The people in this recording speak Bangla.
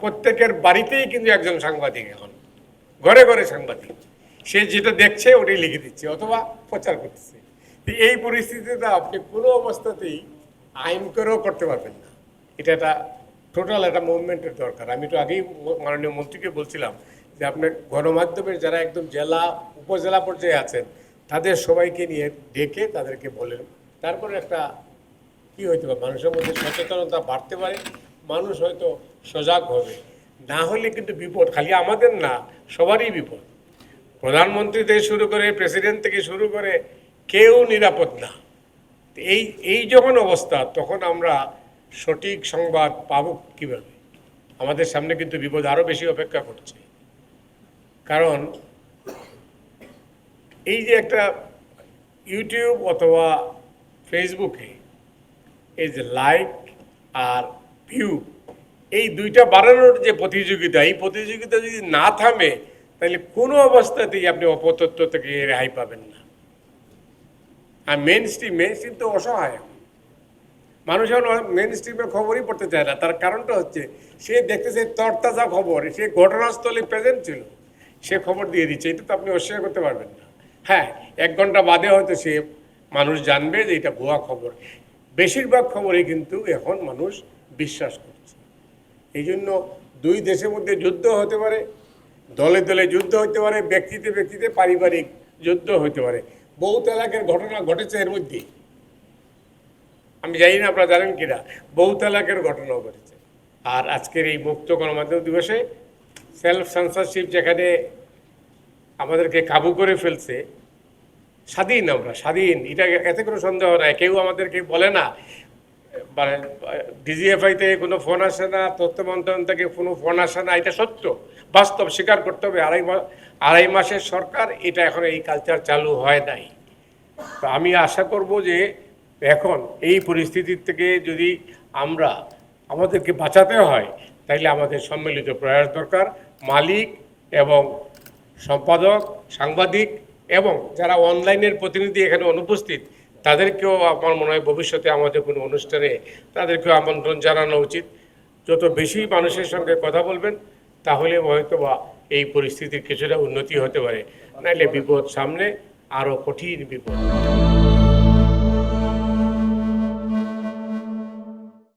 প্রত্যেকের বাড়িতেই কিন্তু একজন সাংবাদিক, এখন ঘরে ঘরে সাংবাদিক। সে যেটা দেখছে ওটাই লিখে দিচ্ছে অথবা প্রচার করতেছে। এই পরিস্থিতিতে আপনি কোনো অবস্থাতেই আইন করেও করতে পারবেন না। এটা একটা টোটাল একটা মুভমেন্টের দরকার। আমি তো আগেই মাননীয় মন্ত্রীকে বলছিলাম যে আপনার গণমাধ্যমের যারা একদম জেলা উপজেলা পর্যায়ে আছেন তাদের সবাইকে নিয়ে ডেকে তাদেরকে বলেন, তারপরে একটা কি হইতে পারে, মানুষের মধ্যে সচেতনতা বাড়তে পারে, মানুষ হয়তো সজাগ হবে। না হলে কিন্তু বিপদ খালি আমাদের না, সবারই বিপদ। প্রধানমন্ত্রী থেকে শুরু করে প্রেসিডেন্ট থেকে শুরু করে কেউ নিরাপদ না। এই এই যখন অবস্থা, তখন আমরা সঠিক সংবাদ পাবো কীভাবে? আমাদের সামনে কিন্তু বিপদ আরও বেশি অপেক্ষা করছে। কারণ এই যে একটা ইউটিউব অথবা ফেসবুকে এই যে লাইক আর ভিউ, এই দুইটা বাড়ানোর যে প্রতিযোগিতা, এই প্রতিযোগিতা যদি না থামে তাহলে কোনো অবস্থাতেই আপনি অপতথ্য থেকে রেহাই পাবেন না। আর মেন স্ট্রিম তো অসহায়। মানুষ এখন মেন স্ট্রিমের খবরই পড়তে চায় না। তার কারণটা হচ্ছে সে দেখতেছে তরতাজা খবর, সে ঘটনাস্থলে প্রেজেন্ট ছিল, সে খবর দিয়ে দিচ্ছে। এটা তো আপনি অস্বীকার করতে পারবেন না। হ্যাঁ, 1 ঘন্টা বাদে হয়তো সে মানুষ জানবে যে এটা ভুয়া খবর। বেশিরভাগ খবরই কিন্তু এখন মানুষ বিশ্বাস করছে। এই জন্য দুই দেশের মধ্যে যুদ্ধ হতে পারে, দলে দলে যুদ্ধ হতে পারে, ব্যক্তিতে ব্যক্তিতে পারিবারিক যুদ্ধ হতে পারে। বহু তালাকের ঘটনা ঘটেছে এর মধ্যে, আমি জানি না আপনারা জানেন কিনা, বহু তালাকের ঘটনাও ঘটেছে। আর আজকের এই মুক্ত গণমাধ্যম দিবসে সেলফ সেন্সরশিপ যেখানে আমাদেরকে কাবু করে ফেলছে, স্বাধীন, আমরা স্বাধীন, এটা এতে কোনো সন্দেহ নাই। কেউ আমাদেরকে বলে না, মানে ডিজিএফআই থেকে কোনো ফোন আসে না, তথ্য মন্ত্রণালয় থেকে কোনো ফোন আসে না, এটা সত্য, বাস্তব, স্বীকার করতে হবে। আড়াই মাসের সরকার, এটা এখন এই কালচার চালু হয় নাই। তো আমি আশা করব যে এখন এই পরিস্থিতির থেকে যদি আমাদেরকে বাঁচাতে হয়, তাইলে আমাদের সম্মিলিত প্রয়াস দরকার। মালিক এবং সম্পাদক, সাংবাদিক এবং যারা অনলাইনের প্রতিনিধি এখানে অনুপস্থিত, তাদেরকেও আমার মনে হয় ভবিষ্যতে আমাদের কোনো অনুষ্ঠানে তাদেরকেও আমন্ত্রণ জানানো উচিত। যত বেশি মানুষের সঙ্গে কথা বলবেন, তাহলে হয়তো বা এই পরিস্থিতির কিছুটা উন্নতি হতে পারে। নাইলে বিপদ সামনে, আরও কঠিন বিপদ।